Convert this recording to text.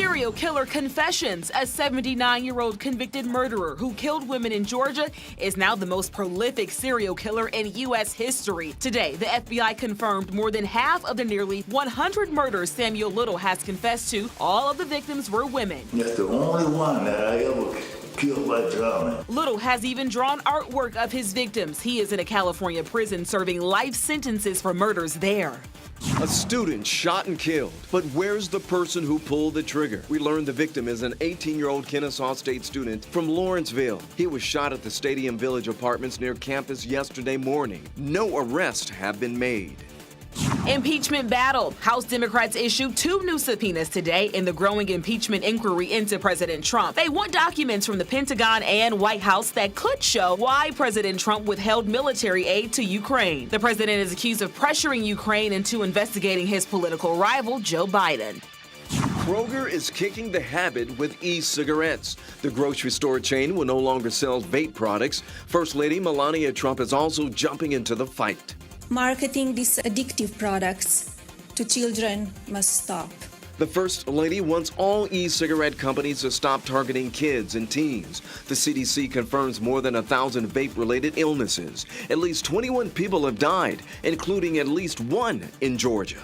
Serial killer confessions. A 79-year-old convicted murderer who killed women in Georgia is now the most prolific serial killer in U.S. history. Today, the FBI confirmed more than half of the nearly 100 murders Samuel Little has confessed to. All of the victims were women. That's the only one that I ever killed by drowning. Little has even drawn artwork of his victims. He is in a California prison serving life sentences for murders there. A student shot and killed. But where's the person who pulled the trigger? We learned the victim is an 18-year-old Kennesaw State student from Lawrenceville. He was shot at the Stadium Village apartments near campus yesterday morning. No arrests have been made. Impeachment battle. House Democrats issued 2 new subpoenas today in the growing impeachment inquiry into President Trump. They want documents from the Pentagon and White House that could show why President Trump withheld military aid to Ukraine. The president is accused of pressuring Ukraine into investigating his political rival, Joe Biden. Kroger is kicking the habit with e-cigarettes. The grocery store chain will no longer sell vape products. First Lady Melania Trump is also jumping into the fight. Marketing these addictive products to children must stop. The First Lady wants all e-cigarette companies to stop targeting kids and teens. The CDC confirms more than 1,000 vape-related illnesses. At least 21 people have died, including at least 1 in Georgia.